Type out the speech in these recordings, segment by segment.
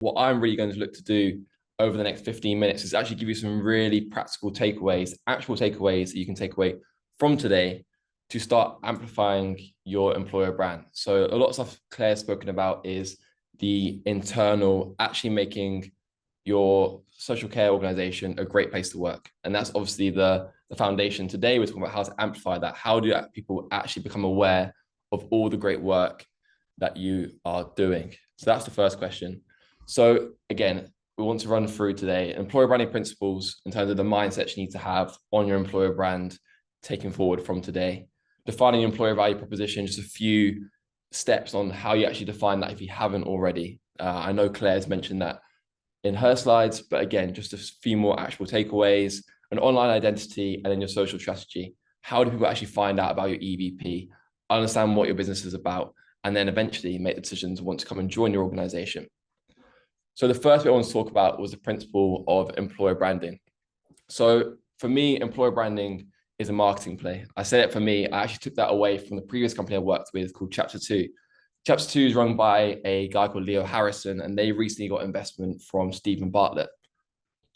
what I'm really going to look to do over the next 15 minutes is actually give you some really practical takeaways, actual takeaways that you can take away from today to start amplifying your employer brand. So a lot of stuff Claire's spoken about is the internal, actually making your social care organization a great place to work. And that's obviously the foundation. Today, we're talking about how to amplify that. How do people actually become aware of all the great work that you are doing? So that's the first question. So again, we want to run through today employer branding principles in terms of the mindset you need to have on your employer brand taken forward from today. Defining employer value proposition, just a few steps on how you actually define that if you haven't already. I know Claire's mentioned that in her slides, but again, just a few more actual takeaways, an online identity, and then your social strategy. How do people actually find out about your EVP, understand what your business is about, and then eventually make the decision to want to come and join your organization? So the first bit I want to talk about was the principle of employer branding. So for me, employer branding is a marketing play. I said it for me, I actually took that away from the previous company I worked with called Chapter 2. Chapter 2 is run by a guy called Leo Harrison, and they recently got investment from Stephen Bartlett.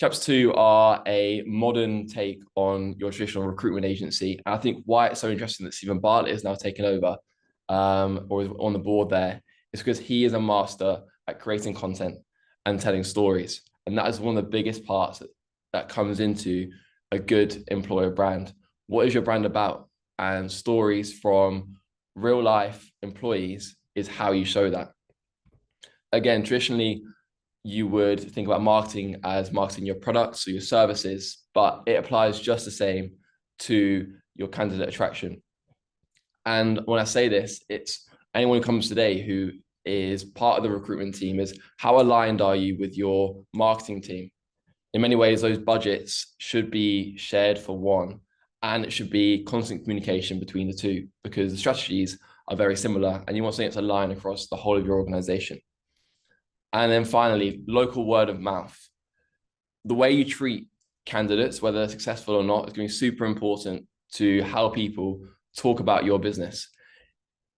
Chapter 2 are a modern take on your traditional recruitment agency. And I think why it's so interesting that Stephen Bartlett is now taken over or is on the board there is because he is a master at creating content and telling stories. And that is one of the biggest parts that comes into a good employer brand. What is your brand about? And stories from real life employees is how you show that. Again, traditionally, you would think about marketing as marketing your products or your services, but it applies just the same to your candidate attraction. And when I say this, it's anyone who comes today who is part of the recruitment team is how aligned are you with your marketing team? In many ways, those budgets should be shared for one, and it should be constant communication between the two because the strategies are very similar and you want something that's aligned across the whole of your organization. And then finally, local word of mouth. The way you treat candidates, whether they're successful or not, is going to be super important to how people talk about your business.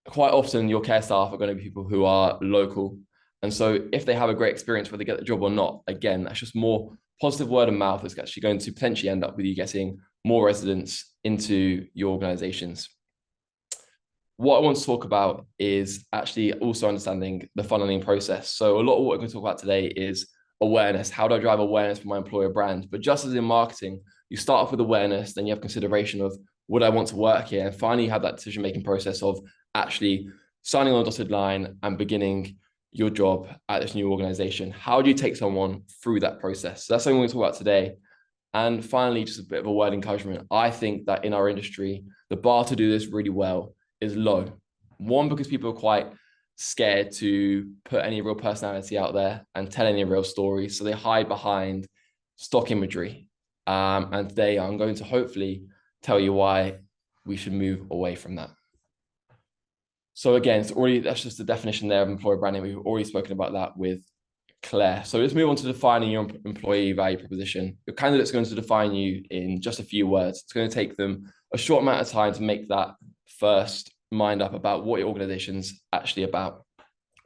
Quite often, your care staff are going to be people who are local. And so if they have a great experience, whether they get the job or not, again, that's just more positive word of mouth that's actually going to potentially end up with you getting more residents into your organizations. What I want to talk about is actually also understanding the funneling process. So a lot of what we're going to talk about today is awareness. How do I drive awareness for my employer brand? But just as in marketing, you start off with awareness, then you have consideration of would I want to work here? And finally, you have that decision-making process of actually signing on a dotted line and beginning your job at this new organization. How do you take someone through that process? So that's something we're going to talk about today. And finally, just a bit of a word encouragement. I think that in our industry, the bar to do this really well is low. One, because people are quite scared to put any real personality out there and tell any real stories. So they hide behind stock imagery. And today I'm going to hopefully tell you why we should move away from that. So again, that's just the definition there of employer branding. We've already spoken about that with Claire. So let's move on to defining your employee value proposition. Your candidate's going to define you in just a few words. It's going to take them a short amount of time to make that first mind up about what your organization's actually about.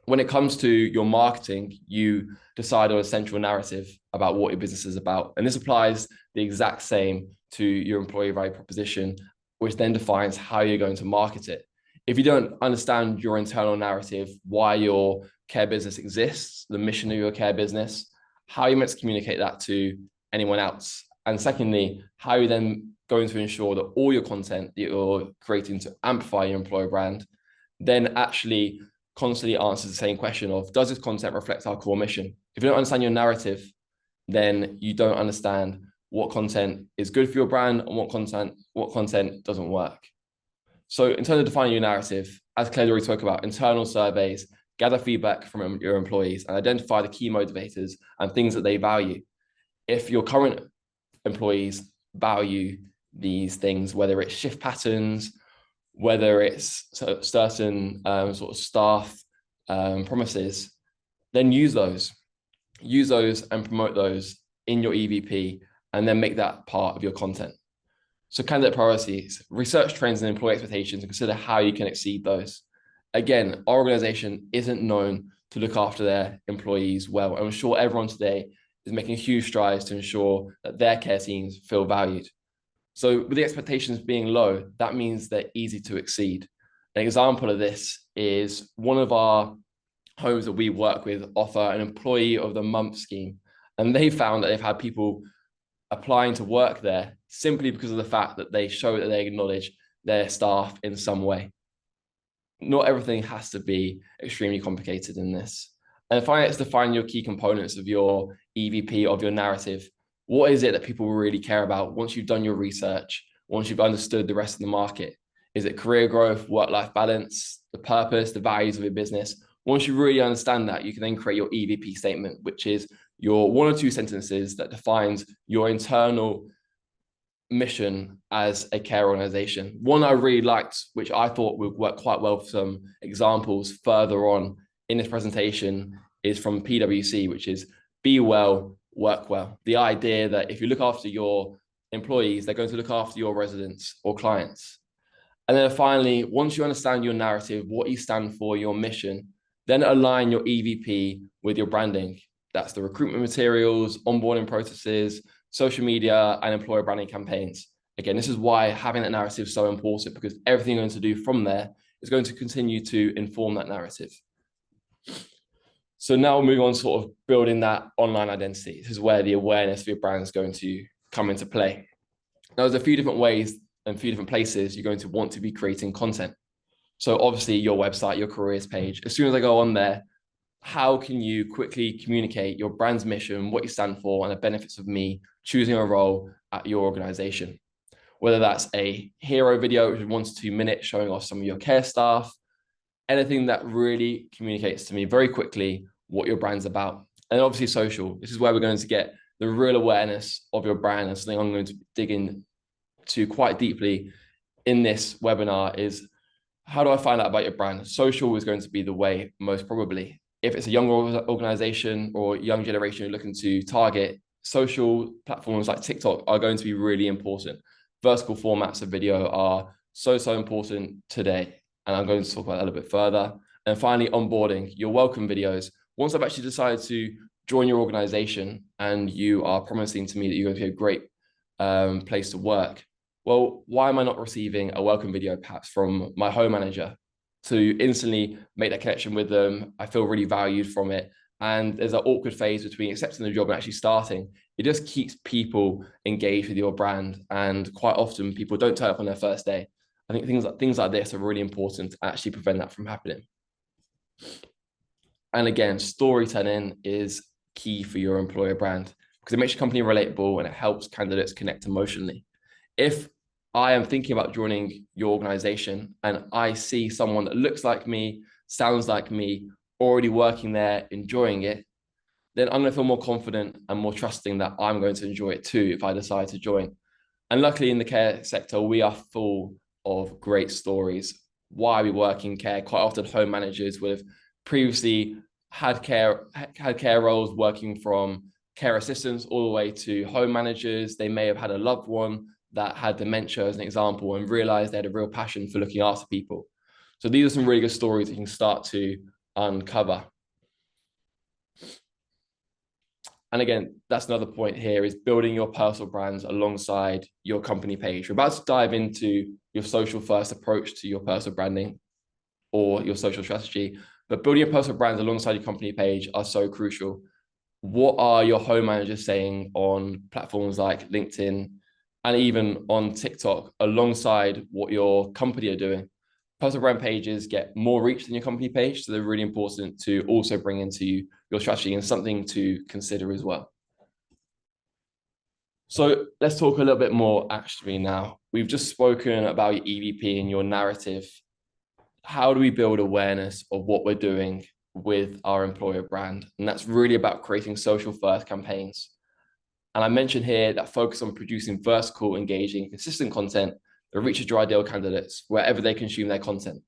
When it comes to your marketing, you decide on a central narrative about what your business is about. And this applies the exact same to your employee value proposition, which then defines how you're going to market it. If you don't understand your internal narrative, why your care business exists, the mission of your care business, how you're meant to communicate that to anyone else. And secondly, how you're then going to ensure that all your content that you're creating to amplify your employer brand then actually constantly answers the same question of, does this content reflect our core mission? If you don't understand your narrative, then you don't understand what content is good for your brand and what content doesn't work. So in terms of defining your narrative, as Claire already spoke about, internal surveys, gather feedback from your employees and identify the key motivators and things that they value. If your current employees value these things, whether it's shift patterns, whether it's certain sort of staff promises, then use those and promote those in your EVP and then make that part of your content. So candidate priorities, research trends and employee expectations and consider how you can exceed those. Again, our organization isn't known to look after their employees well. I'm sure everyone today is making huge strides to ensure that their care teams feel valued. So with the expectations being low, that means they're easy to exceed. An example of this is one of our homes that we work with offer an employee of the month scheme. And they found that they've had people applying to work there simply because of the fact that they show that they acknowledge their staff in some way. Not everything has to be extremely complicated in this. And finally, it's define your key components of your EVP, of your narrative. What is it that people really care about once you've done your research, once you've understood the rest of the market? Is it career growth, work-life balance, the purpose, the values of your business? Once you really understand that, you can then create your EVP statement, which is your 1 or 2 sentences that defines your internal mission as a care organization. One I really liked, which I thought would work quite well for some examples further on in this presentation, is from PwC, which is be well, work well. The idea that if you look after your employees, they're going to look after your residents or clients. And then finally, once you understand your narrative, what you stand for, your mission, then align your EVP with your branding. That's the recruitment materials, onboarding processes, social media, and employer branding campaigns. Again, this is why having that narrative is so important, because everything you're going to do from there is going to continue to inform that narrative. So now we'll move on to sort of building that online identity. This is where the awareness of your brand is going to come into play. Now, there's a few different ways and a few different places you're going to want to be creating content. So obviously your website, your careers page, as soon as I go on there, how can you quickly communicate your brand's mission, what you stand for, and the benefits of me choosing a role at your organization? Whether that's a hero video, which is 1 to 2 minutes, showing off some of your care staff, anything that really communicates to me very quickly what your brand's about. And obviously social. This is where we're going to get the real awareness of your brand, and something I'm going to dig into quite deeply in this webinar is, how do I find out about your brand? Social is going to be the way, most probably. If it's a younger organization or young generation you're looking to target, social platforms like TikTok are going to be really important. Vertical formats of video are so important today. And I'm going to talk about that a little bit further. And finally, onboarding, your welcome videos. Once I've actually decided to join your organization and you are promising to me that you're going to be a great place to work, well, why am I not receiving a welcome video perhaps from my home manager to instantly make that connection with them? I feel really valued from it. And there's an awkward phase between accepting the job and actually starting. It just keeps people engaged with your brand. And quite often people don't turn up on their first day. I think things like this are really important to actually prevent that from happening. And again, storytelling is key for your employer brand because it makes your company relatable and it helps candidates connect emotionally. If I am thinking about joining your organization and I see someone that looks like me, sounds like me, already working there, enjoying it, then I'm going to feel more confident and more trusting that I'm going to enjoy it too if I decide to join. And luckily in the care sector, we are full of great stories. Why we work in care? Quite often home managers would have previously had care roles, working from care assistants all the way to home managers. They may have had a loved one that had dementia as an example and realized they had a real passion for looking after people. So these are some really good stories that you can start to uncover. And again, that's another point here, is building your personal brands alongside your company page. We're about to dive into your social first approach to your personal branding or your social strategy, but building your personal brands alongside your company page are so crucial. What are your home managers saying on platforms like LinkedIn and even on TikTok alongside what your company are doing? Personal brand pages get more reach than your company page, so they're really important to also bring into your strategy and something to consider as well. So let's talk a little bit more actually now. We've just spoken about your EVP and your narrative. How do we build awareness of what we're doing with our employer brand? And that's really about creating social first campaigns. And I mentioned here that focus on producing vertical, engaging, consistent content that reaches your ideal candidates wherever they consume their content.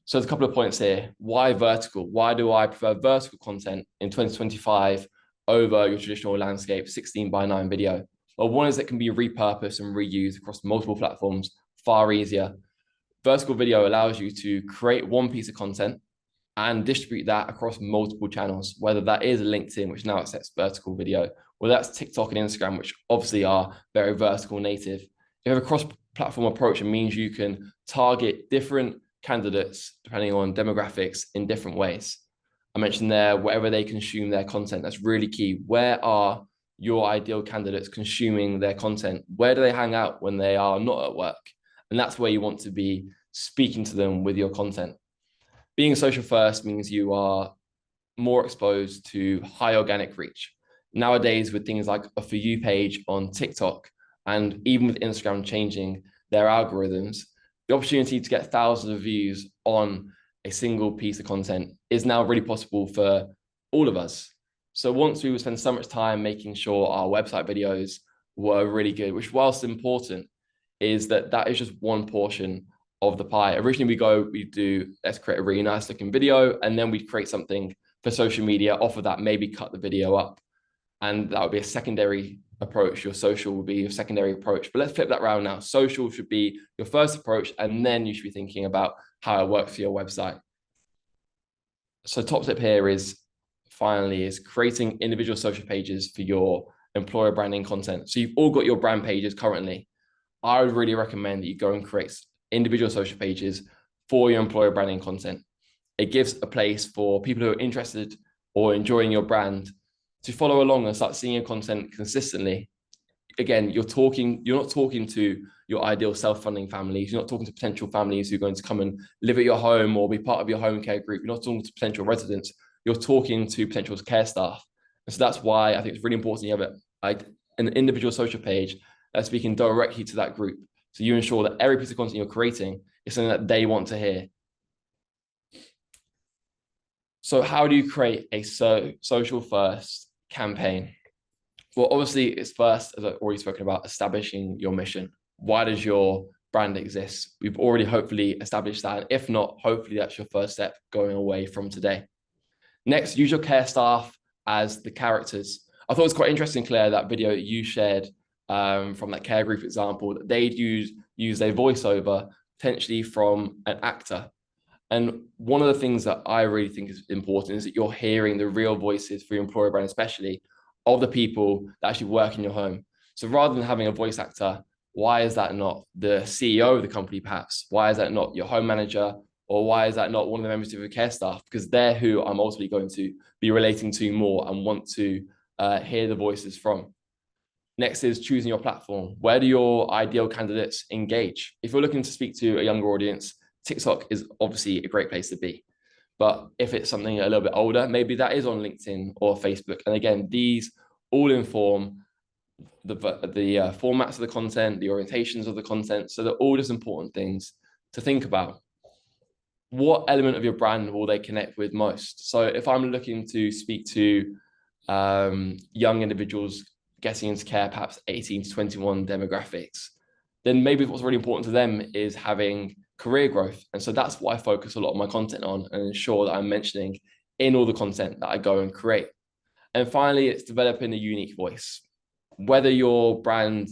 So there's a couple of points here. Why vertical? Why do I prefer vertical content in 2025 over your traditional landscape 16:9 video? Well, one is it can be repurposed and reused across multiple platforms far easier. Vertical video allows you to create one piece of content and distribute that across multiple channels, whether that is LinkedIn, which now accepts vertical video, or that's TikTok and Instagram, which obviously are very vertical native. You have a cross-platform approach, it means you can target different candidates depending on demographics in different ways. I mentioned there, wherever they consume their content, that's really key. Where are your ideal candidates consuming their content? Where do they hang out when they are not at work? And that's where you want to be speaking to them with your content. Being social first means you are more exposed to high organic reach. Nowadays, with things like a For You page on TikTok, and even with Instagram changing their algorithms, the opportunity to get thousands of views on a single piece of content is now really possible for all of us. So once we would spend so much time making sure our website videos were really good, which whilst important, is that is just one portion of the pie. Originally we do, let's create a really nice looking video, and then we create something for social media off of that, maybe cut the video up. And that would be a secondary approach. Your social will be your secondary approach. But let's flip that around now. Social should be your first approach, and then you should be thinking about how it works for your website. So top tip here is creating individual social pages for your employer branding content. So you've all got your brand pages currently. I would really recommend that you go and create individual social pages for your employer branding content. It gives a place for people who are interested or enjoying your brand to follow along and start seeing your content consistently. Again, you're not talking to your ideal self-funding families. You're not talking to potential families who are going to come and live at your home or be part of your home care group. You're not talking to potential residents. You're talking to potential care staff. And so that's why I think it's really important you have an individual social page that's speaking directly to that group. So you ensure that every piece of content you're creating is something that they want to hear. So how do you create a social first campaign? Well, obviously it's first, as I've already spoken about, establishing your mission. Why does your brand exist? We've already hopefully established that. If not, hopefully that's your first step going away from today. Next, use your care staff as the characters. I thought it was quite interesting, Claire, that video that you shared from that care group example, that they'd use a voiceover potentially from an actor. And one of the things that I really think is important is that you're hearing the real voices for your employer brand, especially of the people that actually work in your home. So rather than having a voice actor, why is that not the CEO of the company, perhaps? Why is that not your home manager? Or why is that not one of the members of your care staff? Because they're who I'm ultimately going to be relating to more and want to hear the voices from. Next is choosing your platform. Where do your ideal candidates engage? If you're looking to speak to a younger audience, TikTok is obviously a great place to be. But if it's something a little bit older, maybe that is on LinkedIn or Facebook. And again, these all inform the formats of the content, the orientations of the content. So they're all just important things to think about. What element of your brand will they connect with most? So if I'm looking to speak to young individuals getting into care, perhaps 18 to 21 demographics, then maybe what's really important to them is having career growth. And so that's what I focus a lot of my content on and ensure that I'm mentioning in all the content that I go and create. And finally, it's developing a unique voice. Whether your brand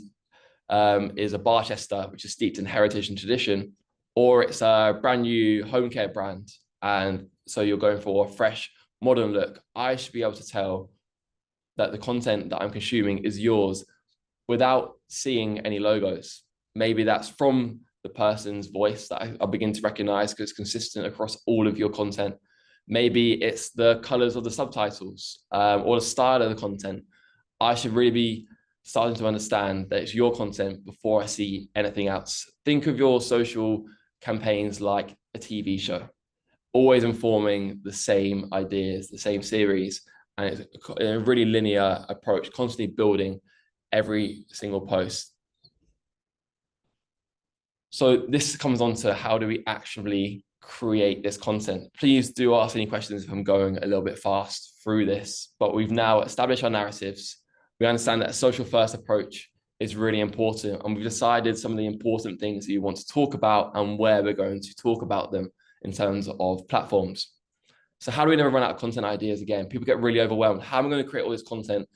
is a Barchester, which is steeped in heritage and tradition, or it's a brand new home care brand, and so you're going for a fresh, modern look, I should be able to tell that the content that I'm consuming is yours without seeing any logos. Maybe that's from the person's voice that I begin to recognize because it's consistent across all of your content. Maybe it's the colors of the subtitles or the style of the content. I should really be starting to understand that it's your content before I see anything else. Think of your social campaigns like a TV show, always informing the same ideas, the same series, and it's a really linear approach, constantly building every single post. So this comes on to how do we actionably create this content? Please do ask any questions if I'm going a little bit fast through this, but we've now established our narratives. We understand that a social first approach is really important, and we've decided some of the important things that you want to talk about and where we're going to talk about them in terms of platforms. So how do we never run out of content ideas again? People get really overwhelmed. How am I going to create all this content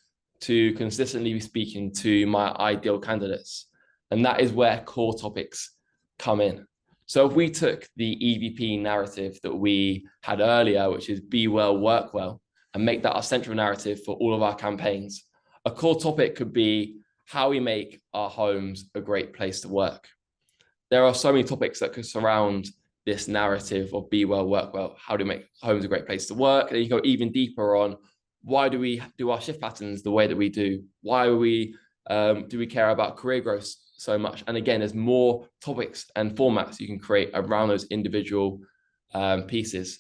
to consistently be speaking to my ideal candidates? And that is where core topics come in. So if we took the EVP narrative that we had earlier, which is be well, work well, and make that our central narrative for all of our campaigns, a core topic could be how we make our homes a great place to work. There are so many topics that could surround this narrative of be well, work well. How do we make homes a great place to work? And you go even deeper on why do we do our shift patterns the way that we do? Why do we care about career growth so much? And again, there's more topics and formats you can create around those individual pieces.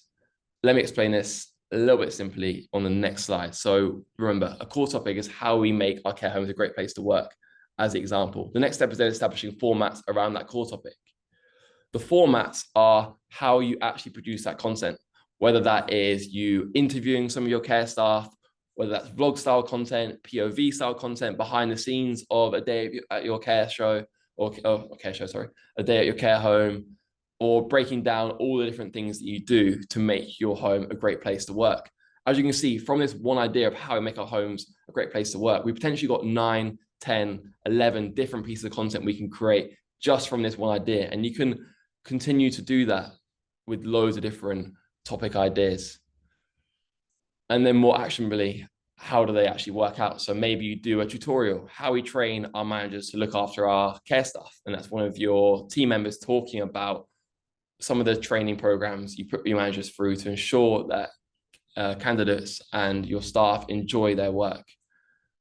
Let me explain this a little bit simply on the next slide. So remember, a core topic is how we make our care homes a great place to work, as the example. The next step is then establishing formats around that core topic. The formats are how you actually produce that content, whether that is you interviewing some of your care staff, whether that's vlog style content, POV style content, behind the scenes of a day at your care show, a day at your care home, or breaking down all the different things that you do to make your home a great place to work. As you can see, from this one idea of how we make our homes a great place to work, we potentially got 9, 10, 11 different pieces of content we can create just from this one idea. And you can continue to do that with loads of different topic ideas. And then more actionably, how do they actually work out? So maybe you do a tutorial, how we train our managers to look after our care staff. And that's one of your team members talking about some of the training programs you put your managers through to ensure that candidates and your staff enjoy their work.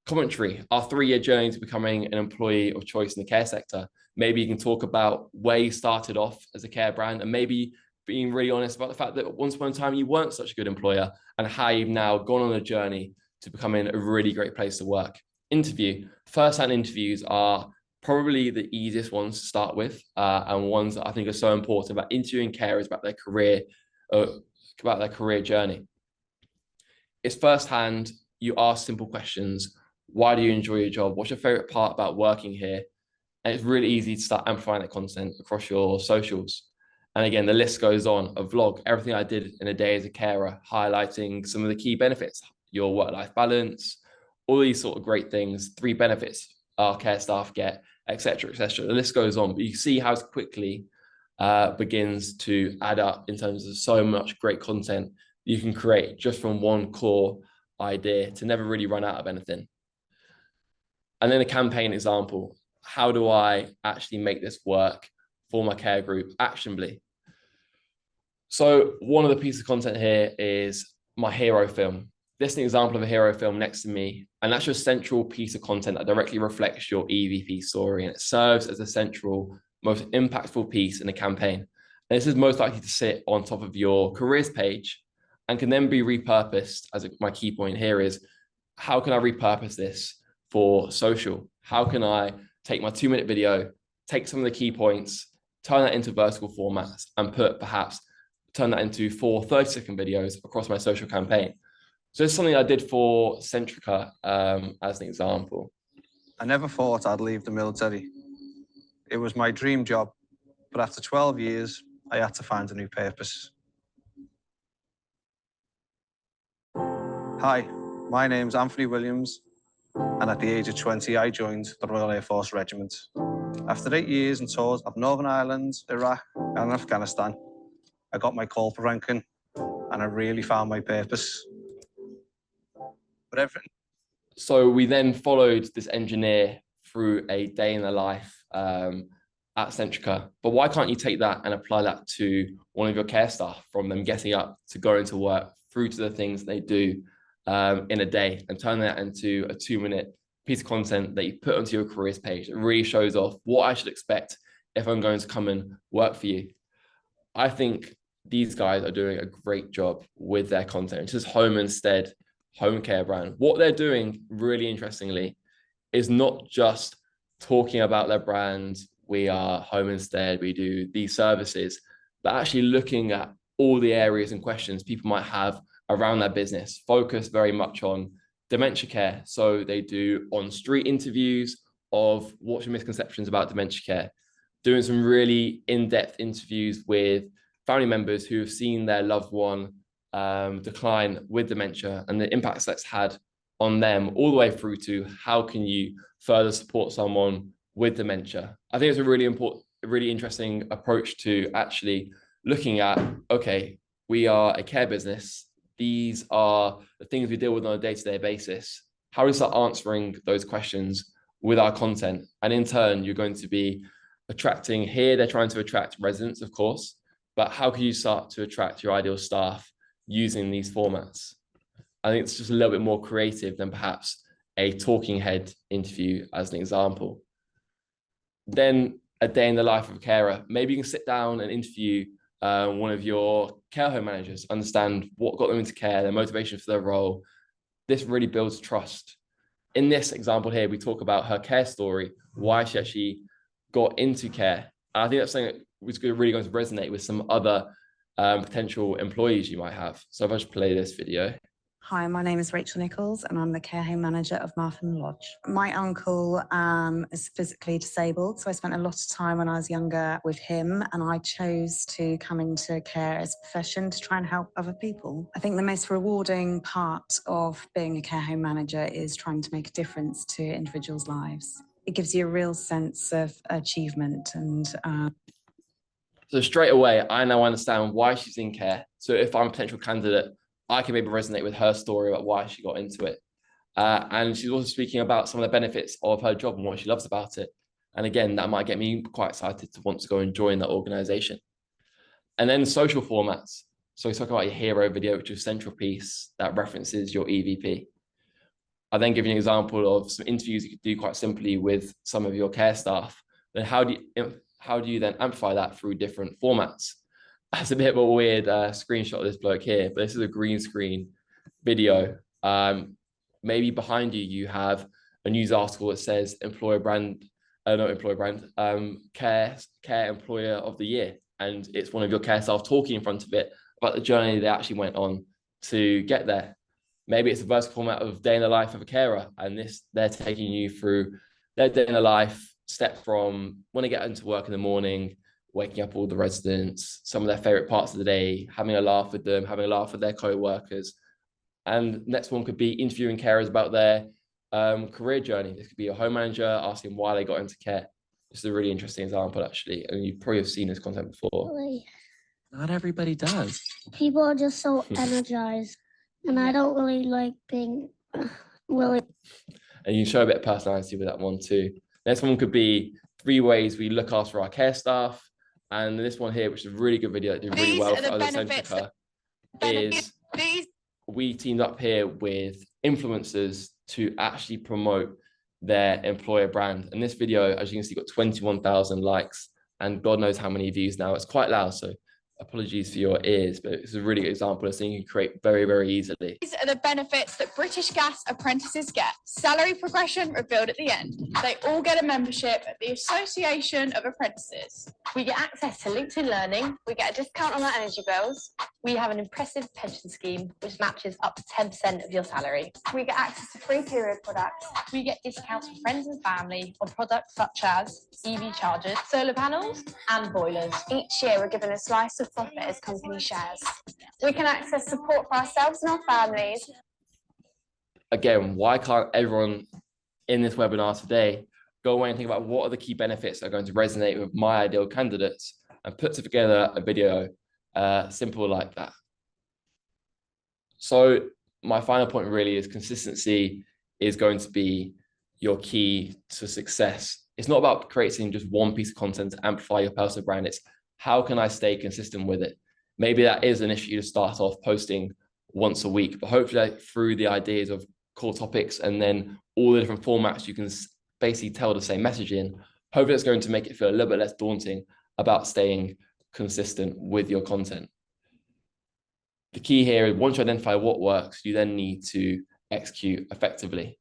Commentary, our 3-year journey to becoming an employee of choice in the care sector. Maybe you can talk about where you started off as a care brand, and maybe being really honest about the fact that once upon a time you weren't such a good employer, and how you've now gone on a journey to becoming a really great place to work. Interview. First-hand interviews are probably the easiest ones to start with, and ones that I think are so important about interviewing carers about their career journey. It's first-hand. You ask simple questions. Why do you enjoy your job? What's your favorite part about working here? And it's really easy to start amplifying that content across your socials. And again, the list goes on. A vlog, everything I did in a day as a carer, highlighting some of the key benefits, your work-life balance, all these sort of great things, 3 benefits our care staff get, etc., etc. The list goes on, but you see how it quickly begins to add up in terms of so much great content you can create just from one core idea to never really run out of anything. And then a campaign example. How do I actually make this work for my care group actionably? So one of the pieces of content here is my hero film. This is an example of a hero film next to me, and that's your central piece of content that directly reflects your EVP story, and it serves as a central, most impactful piece in a campaign. And this is most likely to sit on top of your careers page and can then be repurposed. My key point here is, how can I repurpose this for social? How can I take my 2-minute video, take some of the key points, turn that into vertical formats, and turn that into 4 30-second videos across my social campaign? So it's something I did for Centrica as an example. I never thought I'd leave the military. It was my dream job, but after 12 years, I had to find a new purpose. Hi, my name's Anthony Williams, and at the age of 20, I joined the Royal Air Force Regiment. After 8 years in tours of Northern Ireland, Iraq, and Afghanistan, I got my call for ranking, and I really found my purpose. So we then followed this engineer through a day in the life at Centrica. But why can't you take that and apply that to one of your care staff, from them getting up to going to work through to the things they do in a day, and turn that into a 2-minute piece of content that you put onto your careers page that really shows off what I should expect if I'm going to come and work for you? I think these guys are doing a great job with their content. It's just Home Instead home care brand. What they're doing, really interestingly, is not just talking about their brand. We are Home Instead, we do these services, but actually looking at all the areas and questions people might have around their business, focused very much on dementia care. So they do on-street interviews of what's your misconceptions about dementia care, doing some really in-depth interviews with family members who have seen their loved one decline with dementia and the impacts that's had on them, all the way through to how can you further support someone with dementia. I think it's a really important a really interesting approach to actually looking at, okay, we are a care business. These are the things we deal with on a day-to-day basis. How do we start answering those questions with our content? And in turn, you're going to be attracting here, they're trying to attract residents, of course, but how can you start to attract your ideal staff using these formats? I think it's just a little bit more creative than perhaps a talking head interview as an example. Then a day in the life of a carer. Maybe you can sit down and interview one of your care home managers, understand what got them into care, their motivation for their role. This really builds trust. In this example here, we talk about her care story, why she actually got into care. I think that's something that was really going to resonate with some other potential employees you might have. So if I just play this video. Hi, my name is Rachel Nichols and I'm the care home manager of Martham Lodge. My uncle is physically disabled, so I spent a lot of time when I was younger with him, and I chose to come into care as a profession to try and help other people. I think the most rewarding part of being a care home manager is trying to make a difference to individuals' lives. It gives you a real sense of achievement and So straight away, I now understand why she's in care. So if I'm a potential candidate, I can maybe resonate with her story about why she got into it. And she's also speaking about some of the benefits of her job and what she loves about it. And again, that might get me quite excited to want to go and join that organization. And then social formats. So we talk about your hero video, which is a central piece that references your EVP. I then give you an example of some interviews you could do quite simply with some of your care staff. Then how do you then amplify that through different formats? That's a bit of a weird screenshot of this bloke here, but this is a green screen video. Maybe behind you, you have a news article that says care employer of the year. And it's one of your care staff talking in front of it about the journey they actually went on to get there. Maybe it's a vertical format of day in the life of a carer, and they're taking you through their day in the life, step from when they get into work in the morning, waking up all the residents, some of their favorite parts of the day, having a laugh with them, having a laugh with their co-workers. And next one could be interviewing carers about their career journey. This could be a home manager asking why they got into care. This is a really interesting example, actually, and you probably have seen this content before. Really? Not everybody does. People are just so energized, and I don't really like being really. And you can show a bit of personality with that one too. Next one could be 3 ways we look after our care staff. And this one here, which is a really good video that did really well for other Centrica, is we teamed up here with influencers to actually promote their employer brand. And this video, as you can see, got 21,000 likes and God knows how many views now. It's quite loud, so apologies for your ears, but it's a really good example of something you can create very, very easily. These are the benefits that British Gas apprentices get. Salary progression revealed at the end. They all get a membership at the Association of Apprentices. We get access to LinkedIn Learning. We get a discount on our energy bills. We have an impressive pension scheme, which matches up to 10% of your salary. We get access to free period products. We get discounts for friends and family on products such as EV chargers, solar panels, and boilers. Each year, we're given a slice of profit as company shares. We can access support for ourselves and our families. Again, why can't everyone in this webinar today go away and think about what are the key benefits that are going to resonate with my ideal candidates and put together a video simple like that? So my final point really is consistency is going to be your key to success. It's not about creating just one piece of content to amplify your personal brand. It's how can I stay consistent with it? Maybe that is an issue to start off posting once a week, but hopefully through the ideas of core topics and then all the different formats you can basically tell the same message in, hopefully it's going to make it feel a little bit less daunting about staying consistent with your content. The key here is once you identify what works, you then need to execute effectively.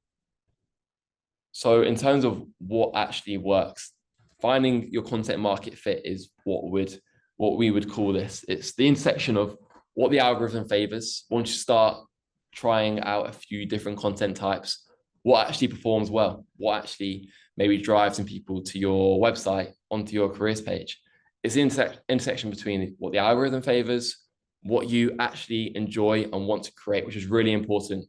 So in terms of what actually works, finding your content market fit is what we would call this. It's the intersection of what the algorithm favors. Once you start trying out a few different content types, what actually performs well, what actually maybe drives some people to your website, onto your careers page. It's the intersection between what the algorithm favors, what you actually enjoy and want to create, which is really important,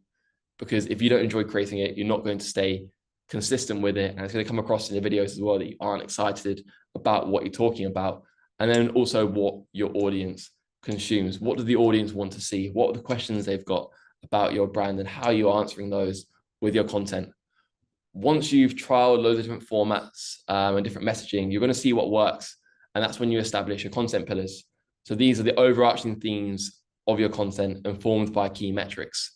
because if you don't enjoy creating it, you're not going to stay consistent with it, and it's going to come across in the videos as well that you aren't excited about what you're talking about. And then also what your audience consumes. What does the audience want to see? What are the questions they've got about your brand, and how you're answering those with your content? Once you've trialed loads of different formats and different messaging, you're going to see what works. And that's when you establish your content pillars. So these are the overarching themes of your content, informed by key metrics.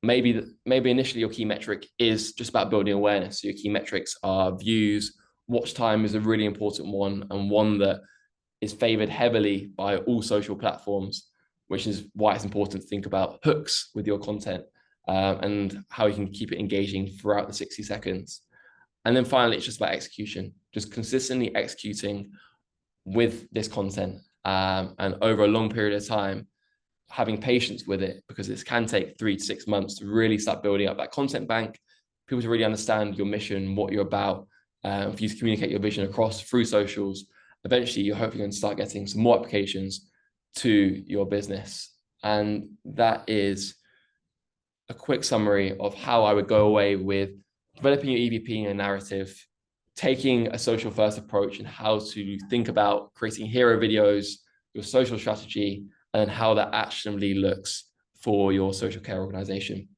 Maybe initially your key metric is just about building awareness. So your key metrics are views. Watch time is a really important one, and one that is favored heavily by all social platforms, which is why it's important to think about hooks with your content and how you can keep it engaging throughout the 60 seconds. And then finally, it's just about execution, just consistently executing with this content and over a long period of time, having patience with it, because it can take 3 to 6 months to really start building up that content bank, people to really understand your mission, what you're about, for you to communicate your vision across through socials. Eventually, you're hopefully going to start getting some more applications to your business. And that is a quick summary of how I would go away with developing your EVP and a narrative, taking a social first approach, and how to think about creating hero videos, your social strategy, and how that actionably looks for your social care organization.